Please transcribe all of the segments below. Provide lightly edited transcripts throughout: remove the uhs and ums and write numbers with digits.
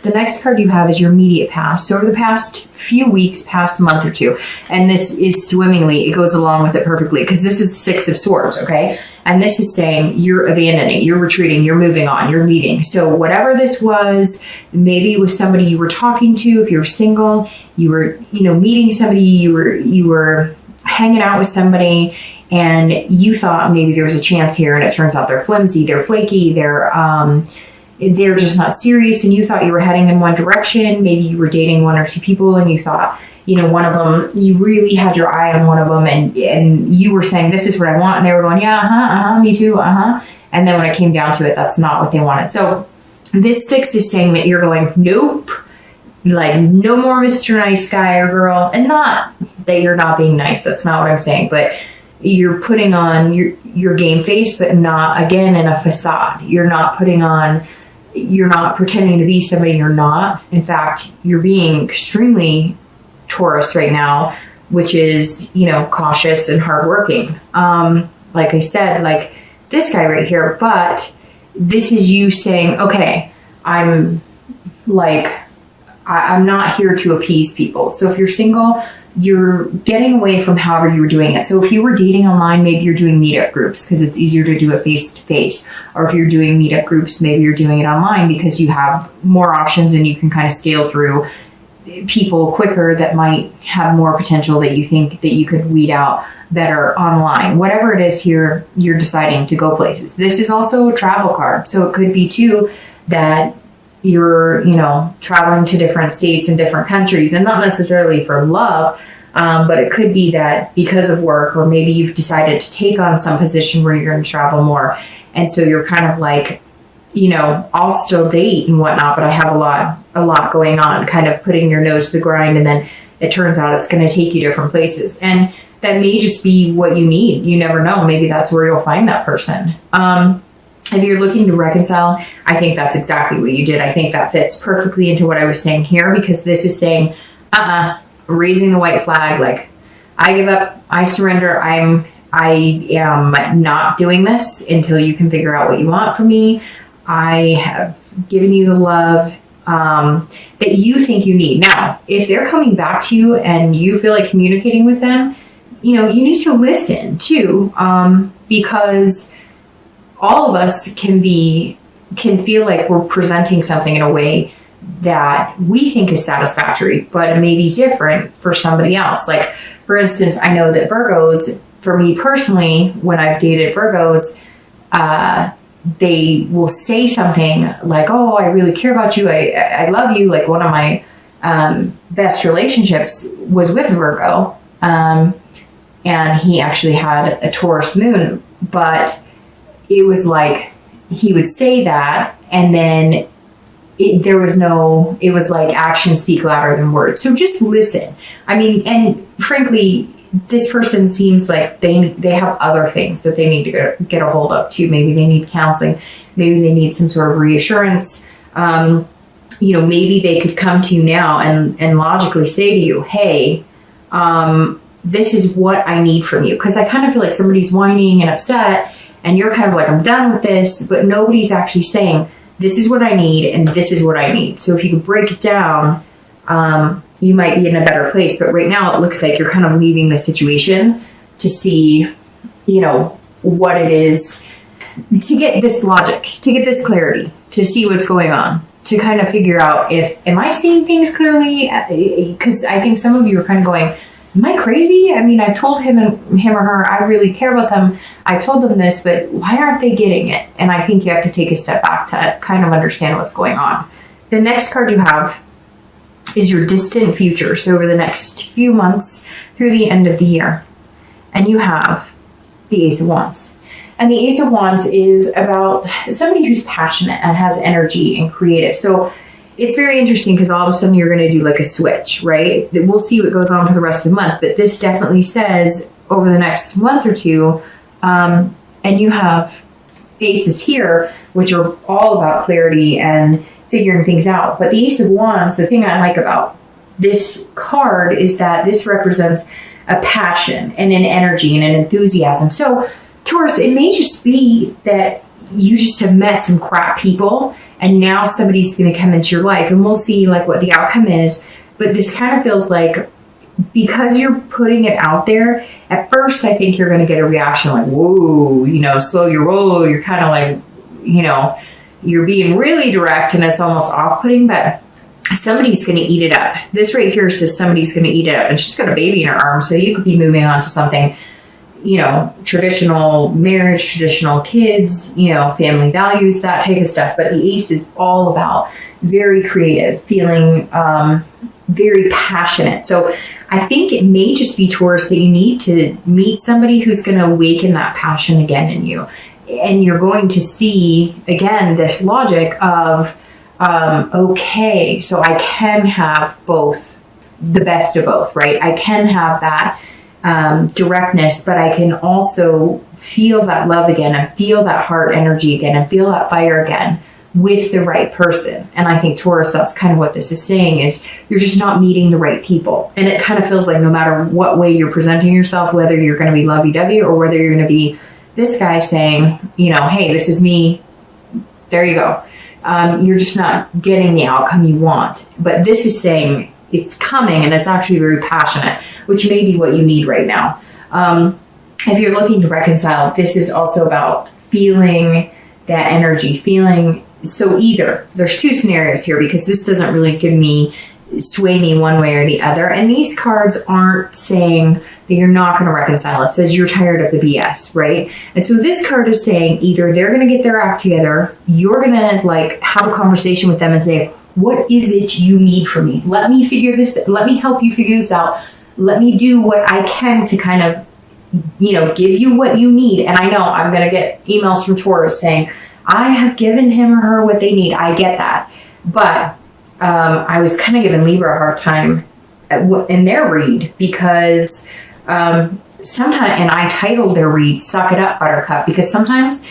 The next card you have is your immediate past. So over the past few weeks, past month or two, and this is swimmingly, it goes along with it perfectly, because this is Six of Swords, okay? And this is saying you're abandoning, you're retreating, you're moving on, you're leaving. So whatever this was, maybe it was somebody you were talking to, if you're single, you were, meeting somebody, you were hanging out with somebody, and you thought maybe there was a chance here, and it turns out they're flimsy, they're flaky, they're just not serious, and you thought you were heading in one direction. Maybe you were dating one or two people, and you thought, one of them, you really had your eye on one of them, and you were saying, this is what I want, and they were going, yeah, me too, and then when it came down to it, that's not what they wanted. So this Six is saying that you're going, nope, like no more Mr. Nice Guy or girl, and not that you're not being nice, that's not what I'm saying, but you're putting on your game face, but not, again, in a facade. You're not pretending to be somebody you're not. In fact, you're being extremely Taurus right now, which is, cautious and hardworking. Like I said, like this guy right here, but this is you saying, okay, I'm not here to appease people. So if you're single, you're getting away from however you were doing it. So if you were dating online, maybe you're doing meetup groups because it's easier to do it face-to-face. Or if you're doing meetup groups, maybe you're doing it online because you have more options and you can kind of scale through people quicker that might have more potential that you think that you could weed out better online. Whatever it is here, you're deciding to go places. This is also a travel card. So it could be too that you're, traveling to different states and different countries, and not necessarily for love, but it could be that because of work, or maybe you've decided to take on some position where you're going to travel more. And so you're kind of like, I'll still date and whatnot, but I have a lot going on, kind of putting your nose to the grind. And then it turns out it's going to take you different places. And that may just be what you need. You never know. Maybe that's where you'll find that person. If you're looking to reconcile, I think that's exactly what you did. I think that fits perfectly into what I was saying here, because this is saying, raising the white flag, like, I give up, I surrender, I am not doing this until you can figure out what you want from me. I have given you the love that you think you need. Now, if they're coming back to you and you feel like communicating with them, you need to listen too, because all of us can feel like we're presenting something in a way that we think is satisfactory, but it may be different for somebody else. Like, for instance, I know that Virgos, for me personally, when I've dated Virgos, they will say something like, oh, I really care about you. I love you. Like, one of my best relationships was with Virgo. And he actually had a Taurus moon, but it was like he would say that, and then it was like actions speak louder than words. So just listen. I mean, and frankly, this person seems like they have other things that they need to get a hold of too. Maybe they need counseling. Maybe they need some sort of reassurance. Maybe they could come to you now and logically say to you, hey, this is what I need from you. Because I kind of feel like somebody's whining and upset, and you're kind of like, I'm done with this, but nobody's actually saying, this is what I need, and this is what I need. So if you could break it down, you might be in a better place. But right now it looks like you're kind of leaving the situation to see, what it is, to get this logic, to get this clarity, to see what's going on, to kind of figure out am I seeing things clearly? Because I think some of you are kind of going, am I crazy? I mean, I told him or her, I really care about them. I told them this, but why aren't they getting it? And I think you have to take a step back to kind of understand what's going on. The next card you have is your distant future. So over the next few months through the end of the year. And you have the Ace of Wands. And the Ace of Wands is about somebody who's passionate and has energy and creative. So it's very interesting because all of a sudden you're going to do like a switch, right? We'll see what goes on for the rest of the month, but this definitely says over the next month or two, and you have aces here, which are all about clarity and figuring things out. But the Ace of Wands, the thing I like about this card is that this represents a passion and an energy and an enthusiasm. So Taurus, it may just be that you just have met some crap people and now somebody's going to come into your life, and we'll see like what the outcome is. But this kind of feels like, because you're putting it out there, at first I think you're going to get a reaction like, whoa, you know, slow your roll. You're kind of like, you know, you're being really direct and it's almost off-putting, but somebody's going to eat it up. This right here says somebody's going to eat it up, and she's got a baby in her arms, so you could be moving on to something, you know, traditional marriage, traditional kids, you know, family values, that type of stuff. But the Ace is all about very creative, feeling very passionate. So I think it may just be, Taurus, that you need to meet somebody who's going to awaken that passion again in you. And you're going to see, again, this logic of, okay, so I can have both, the best of both, right? I can have that directness, but I can also feel that love again, and feel that heart energy again, and feel that fire again with the right person. And I think, Taurus, that's kind of what this is saying, is you're just not meeting the right people. And it kind of feels like no matter what way you're presenting yourself, whether you're going to be lovey-dovey or whether you're going to be this guy saying, you know, hey, this is me, there you go. You're just not getting the outcome you want. But this is saying it's coming, and it's actually very passionate, which may be what you need right now. If you're looking to reconcile, this is also about feeling that energy, feeling. So either, there's two scenarios here, because this doesn't really sway me one way or the other. And these cards aren't saying that you're not going to reconcile. It says you're tired of the BS, right? And so this card is saying either they're going to get their act together, you're going to like have a conversation with them and say, what is it you need from me? Let me help you figure this out. Let me do what I can to kind of, you know, give you what you need. And I know I'm going to get emails from Taurus saying, I have given him or her what they need. I get that. But I was kind of giving Libra a hard time in their read, because sometimes, and I titled their read, Suck It Up, Buttercup, because sometimes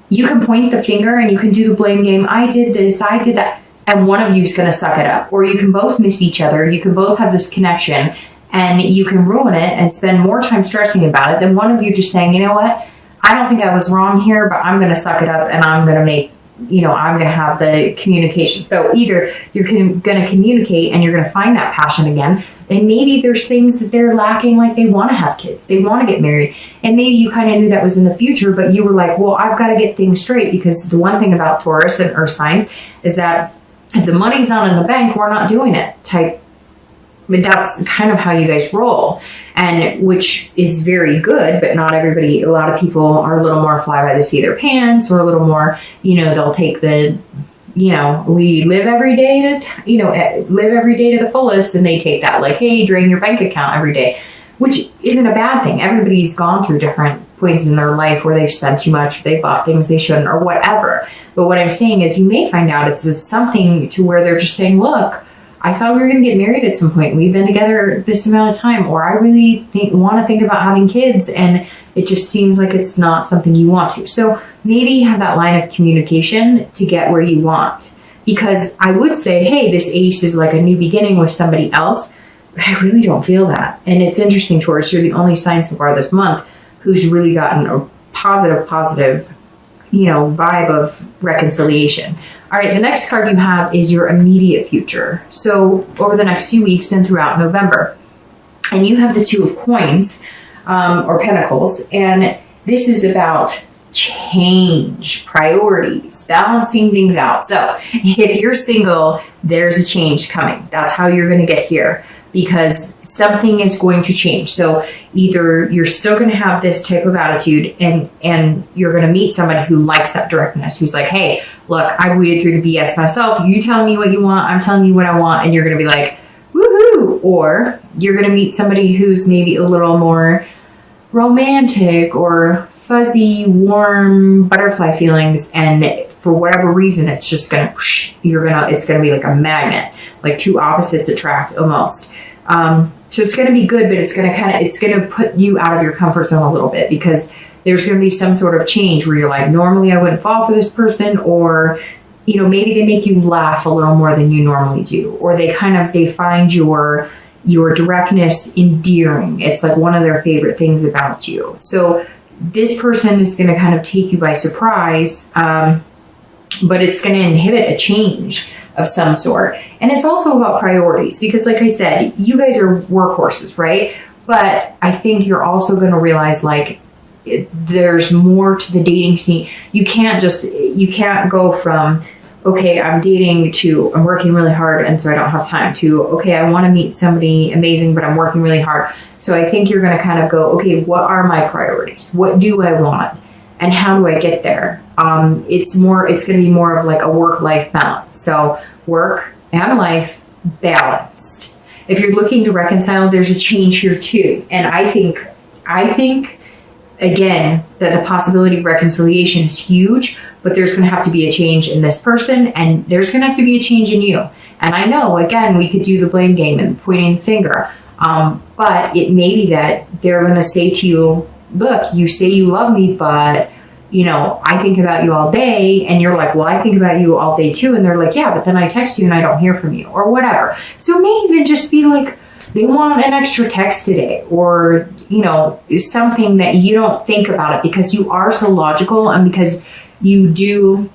you can point the finger and you can do the blame game. I did this, I did that. And one of you is going to suck it up. Or you can both miss each other. You can both have this connection, and you can ruin it and spend more time stressing about it than one of you just saying, you know what, I don't think I was wrong here, but I'm going to suck it up, and I'm going to make, you know, I'm going to have the communication. So either you're going to communicate and you're going to find that passion again, and maybe there's things that they're lacking, like they want to have kids, they want to get married, and maybe you kind of knew that was in the future, but you were like, well, I've got to get things straight, because the one thing about Taurus and Earth signs is that if the money's not in the bank, we're not doing it type. But that's kind of how you guys roll, and which is very good, but not everybody. A lot of people are a little more fly by the seat of their pants, or a little more, you know, they'll take the, you know, we live every day to, you know, live every day to the fullest, and they take that like, hey, drain your bank account every day, which isn't a bad thing. Everybody's gone through different points in their life where they've spent too much, they bought things they shouldn't, or whatever. But what I'm saying is, you may find out it's something to where they're just saying, look, I thought we were going to get married at some point. We've been together this amount of time, or I really want to think about having kids, and it just seems like it's not something you want to. So maybe have that line of communication to get where you want. Because I would say, hey, this Ace is like a new beginning with somebody else, but I really don't feel that. And it's interesting, Taurus, you're the only sign so far this month who's really gotten a positive, you know, vibe of reconciliation. All right, the next card you have is your immediate future. So over the next few weeks and throughout November. And you have the Two of Coins, or Pentacles. And this is about change, priorities, balancing things out. So if you're single, there's a change coming. That's how you're going to get here, because something is going to change. So either you're still going to have this type of attitude, and you're going to meet somebody who likes that directness, who's like, hey, look, I've weeded through the BS myself. You tell me what you want, I'm telling you what I want, and you're going to be like, woohoo. Or you're going to meet somebody who's maybe a little more romantic or fuzzy, warm, butterfly feelings, and for whatever reason, it's just going to, it's going to be like a magnet, like two opposites attract almost. So it's going to be good, but it's going to put you out of your comfort zone a little bit, because there's going to be some sort of change where you're like, normally I wouldn't fall for this person, or, you know, maybe they make you laugh a little more than you normally do, or they find your directness endearing. It's like one of their favorite things about you. So this person is going to kind of take you by surprise, but it's going to inhibit a change of some sort. And it's also about priorities, because like I said, you guys are workhorses, right? But I think you're also going to realize, like, there's more to the dating scene. You can't go from, okay, I'm dating, to I'm working really hard and so I don't have time, to, okay, I want to meet somebody amazing but I'm working really hard. So I think you're going to kind of go, okay, what are my priorities? What do I want? And how do I get there? It's going to be more of like a work-life balance. So work and life balanced. If you're looking to reconcile, there's a change here too. And I think again, that the possibility of reconciliation is huge, but there's going to have to be a change in this person, and there's going to have to be a change in you. And I know, again, we could do the blame game and pointing the finger, but it may be that they're going to say to you, look, you say you love me, but, you know, I think about you all day. And you're like, well, I think about you all day too. And they're like, yeah, but then I text you and I don't hear from you, or whatever. So it may even just be like, they want an extra text today, or, you know, something that you don't think about it because you are so logical, and because you do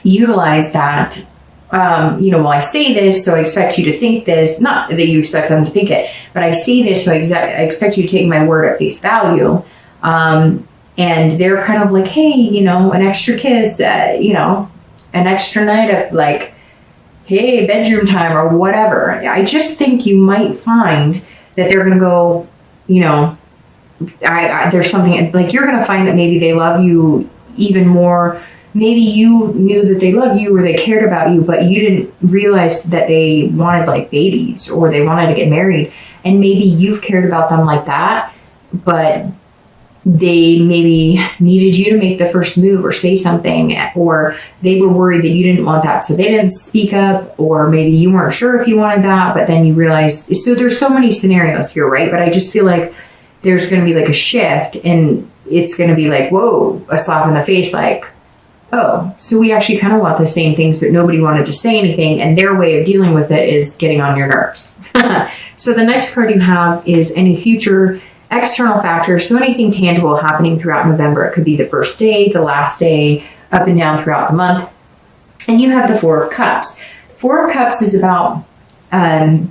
utilize that, you know, well, I say this, so I expect you to think this. Not that you expect them to think it, but I say this, so I expect you to take my word at face value. And they're kind of like, hey, you know, an extra kiss, you know, an extra night of like, hey, bedroom time or whatever. I just think you might find that they're going to go, you know, there's something, like, you're going to find that maybe they love you even more. Maybe you knew that they loved you or they cared about you, but you didn't realize that they wanted like babies or they wanted to get married. And maybe you've cared about them like that, but they maybe needed you to make the first move or say something, or they were worried that you didn't want that, so they didn't speak up, or maybe you weren't sure if you wanted that, but then you realized. So there's so many scenarios here, right? But I just feel like there's going to be like a shift, and it's going to be like, whoa, a slap in the face, like, oh, so we actually kind of want the same things, but nobody wanted to say anything, and their way of dealing with it is getting on your nerves. So the next card you have is any future external factors. So anything tangible happening throughout November. It could be the first day, the last day, up and down throughout the month. And you have the Four of Cups. Four of Cups is about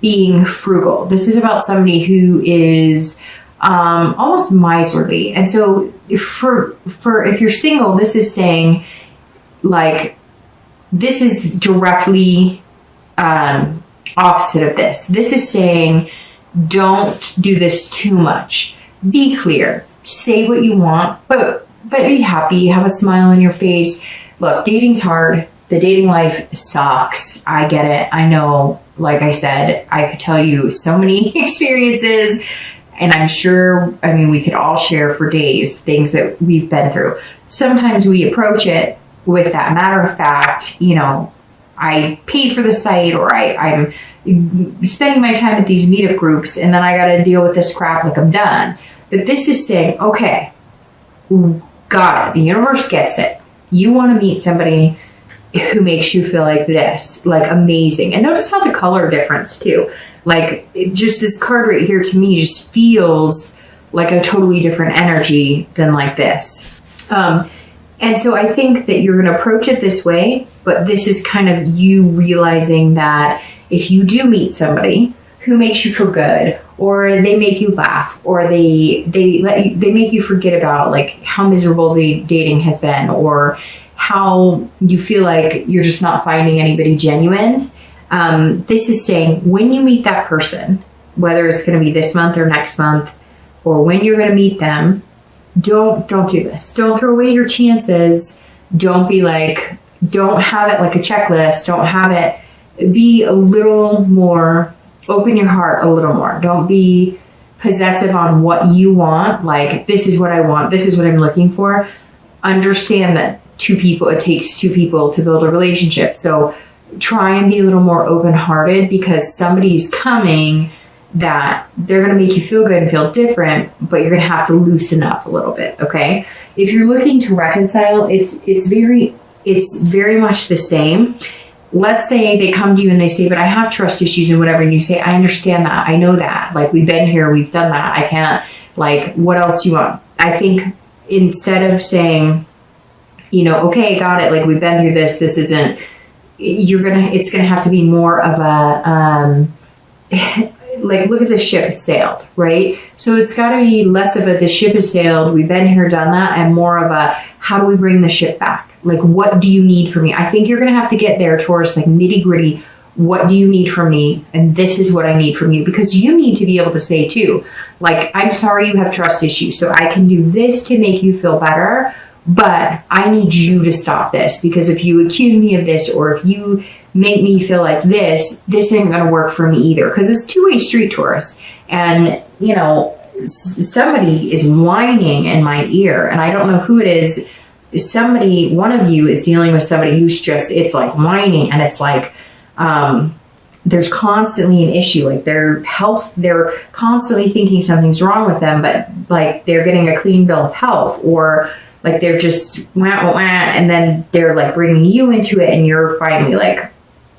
being frugal. This is about somebody who is almost miserly. And so for if you're single, this is saying, like, this is directly opposite of this. This is saying, don't do this too much. Be clear. Say what you want, but be happy. Have a smile on your face. Look, dating's hard. The dating life sucks. I get it. I know, like I said, I could tell you so many experiences, and I'm sure, I mean, we could all share for days things that we've been through. Sometimes we approach it with that matter of fact, you know, I paid for the site, or I'm spending my time at these meetup groups, and then I got to deal with this crap, like I'm done. But this is saying, okay, got it. The universe gets it. You want to meet somebody who makes you feel like this, like amazing. And notice how the color difference too. Like, just this card right here to me just feels like a totally different energy than like this. And so I think that you're going to approach it this way, but this is kind of you realizing that if you do meet somebody who makes you feel good, or they make you laugh, or they make you forget about like how miserable the dating has been, or how you feel like you're just not finding anybody genuine. This is saying, when you meet that person, whether it's going to be this month or next month, or when you're going to meet them, don't do this. Don't throw away your chances. Don't be like, don't have it like a checklist. Don't have it. Be a little more, open your heart a little more. Don't be possessive on what you want. Like, this is what I want. This is what I'm looking for. Understand that it takes two people to build a relationship. So try and be a little more open-hearted, because somebody's coming that they're going to make you feel good and feel different, but you're going to have to loosen up a little bit. Okay. If you're looking to reconcile, it's very much the same. Let's say they come to you and they say, but I have trust issues and whatever. And you say, I understand that. I know that. Like, we've been here, we've done that. I can't, like, what else do you want? I think instead of saying, okay, got it. Like, we've been through this. This isn't, it's going to have to be more of a, like, look at the ship sailed, right? So it's got to be less of a, the ship has sailed, we've been here, done that, and more of a, how do we bring the ship back? Like, what do you need from me? I think you're going to have to get there, Taurus, like nitty gritty. What do you need from me? And this is what I need from you, because you need to be able to say too, like, I'm sorry you have trust issues, so I can do this to make you feel better, but I need you to stop this, because if you accuse me of this, or if you make me feel like this ain't gonna work for me either. Because it's two-way street, Taurus. And, somebody is whining in my ear, and I don't know who it is. One of you is dealing with somebody who's just, it's like whining, and it's like, there's constantly an issue. Like, their health, they're constantly thinking something's wrong with them, but like they're getting a clean bill of health, or like they're just wah, wah, and then they're like bringing you into it, and you're finally like,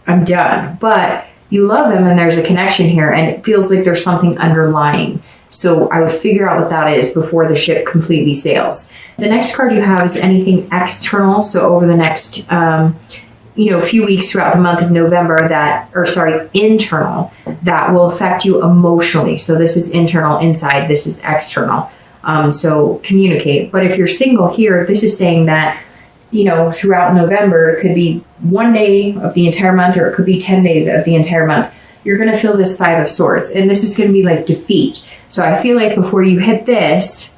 I'm done. But you love them, and there's a connection here, and it feels like there's something underlying. So I would figure out what that is before the ship completely sails. The next card you have is anything external. So over the next, few weeks throughout the month of November internal, that will affect you emotionally. So this is internal, inside, this is external. So communicate. But if you're single here, this is saying that, throughout November, it could be 1 day of the entire month, or it could be 10 days of the entire month. You're going to feel this Five of Swords, and this is going to be like defeat. So I feel like before you hit this,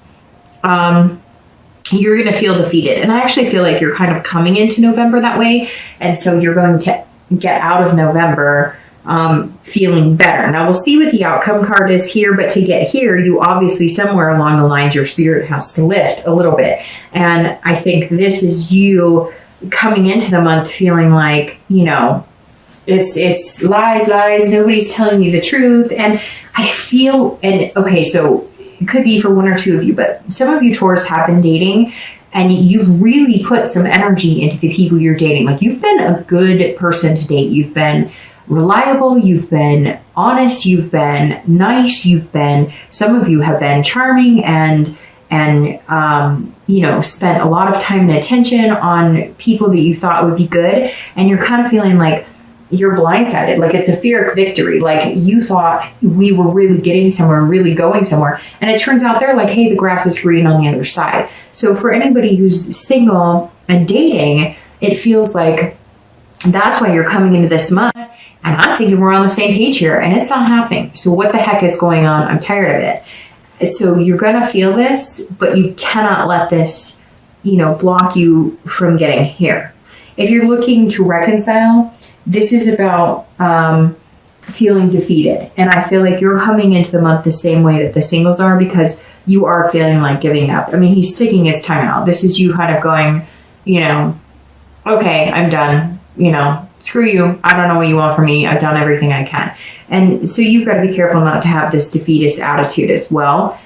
you're going to feel defeated. And I actually feel like you're kind of coming into November that way. And so you're going to get out of November feeling better. Now we'll see what the outcome card is here, but to get here, you obviously, somewhere along the lines, your spirit has to lift a little bit. And I think this is you coming into the month feeling like, it's lies, nobody's telling you the truth. And I feel, so it could be for one or two of you, but some of you, Taurus, have been dating, and you've really put some energy into the people you're dating. Like, you've been a good person to date. You've been reliable, you've been honest, you've been nice, some of you have been charming and spent a lot of time and attention on people that you thought would be good, and you're kind of feeling like you're blindsided, like it's a Pyrrhic victory, like you thought we were really getting somewhere, really going somewhere, and it turns out they're like, hey, the grass is green on the other side. So for anybody who's single and dating, it feels like that's why you're coming into this month. And I'm thinking we're on the same page here, and it's not happening. So what the heck is going on? I'm tired of it. So you're going to feel this, but you cannot let this, block you from getting here. If you're looking to reconcile, this is about feeling defeated. And I feel like you're coming into the month the same way that the singles are, because you are feeling like giving up. I mean, he's sticking his time out. This is you kind of going, okay, I'm done, screw you. I don't know what you want from me. I've done everything I can. And so you've got to be careful not to have this defeatist attitude as well,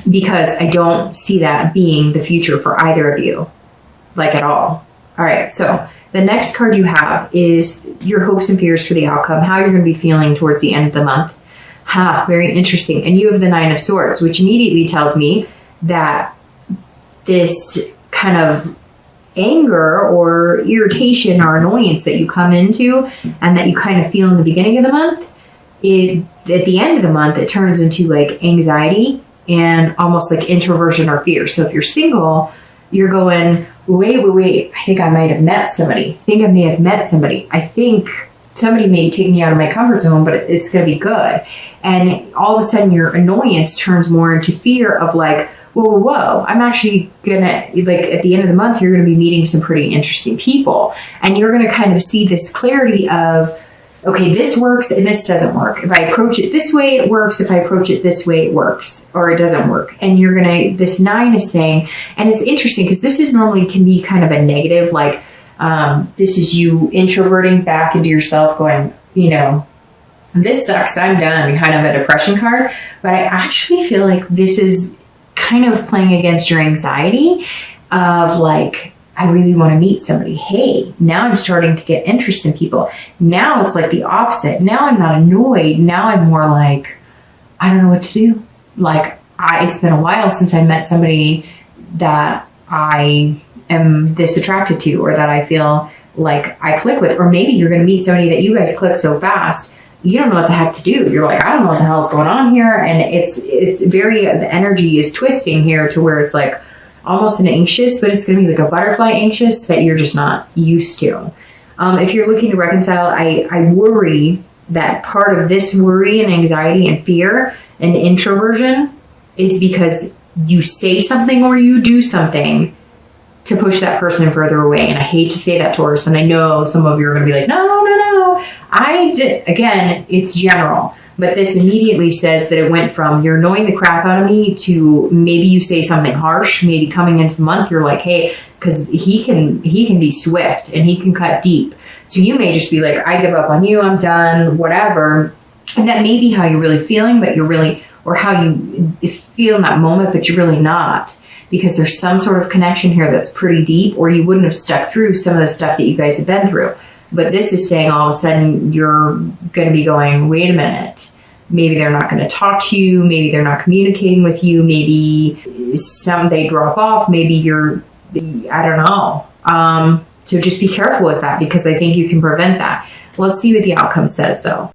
because I don't see that being the future for either of you, like at all. All right, so the next card you have is your hopes and fears for the outcome, how you're going to be feeling towards the end of the month. Very interesting. And you have the Nine of Swords, which immediately tells me that this kind of anger or irritation or annoyance that you come into and that you kind of feel in the beginning of the month, at the end of the month, it turns into like anxiety and almost like introversion or fear. So if you're single, you're going, wait, I think I might have met somebody. I think somebody may take me out of my comfort zone, but it's going to be good. And all of a sudden your annoyance turns more into fear of like, whoa, I'm actually gonna, like, at the end of the month, you're gonna be meeting some pretty interesting people. And you're gonna kind of see this clarity of, okay, this works and this doesn't work. If I approach it this way, it works. If I approach it this way, it works, or it doesn't work. And you're gonna, this 9 is saying, and it's interesting because this is normally can be kind of a negative, like, this is you introverting back into yourself going, this sucks, I'm done, kind of a depression card. But I actually feel like this is kind of playing against your anxiety of like, I really want to meet somebody. Hey, now I'm starting to get interest in people. Now it's like the opposite. Now I'm not annoyed. Now I'm more like, I don't know what to do. Like, it's been a while since I met somebody that I am this attracted to, or that I feel like I click with. Or maybe you're going to meet somebody that you guys click so fast, you don't know what the heck to do. You're like, I don't know what the hell's going on here. And it's very, the energy is twisting here to where it's like almost an anxious, but it's going to be like a butterfly anxious that you're just not used to. If you're looking to reconcile, I worry that part of this worry and anxiety and fear and introversion is because you say something or you do something to push that person further away. And I hate to say that, Taurus, and I know some of you are going to be like, no. I did. Again, it's general, but this immediately says that it went from you're annoying the crap out of me to maybe you say something harsh. Maybe coming into the month, you're like, hey, because he can be swift and he can cut deep. So you may just be like, I give up on you, I'm done, whatever. And that may be how you're really feeling, but you're really, or how you feel in that moment, but you're really not, because there's some sort of connection here that's pretty deep, or you wouldn't have stuck through some of the stuff that you guys have been through. But this is saying all of a sudden you're going to be going, wait a minute, maybe they're not going to talk to you, maybe they're not communicating with you, maybe they drop off, maybe you're, I don't know. So just be careful with that, because I think you can prevent that. Let's see what the outcome says though.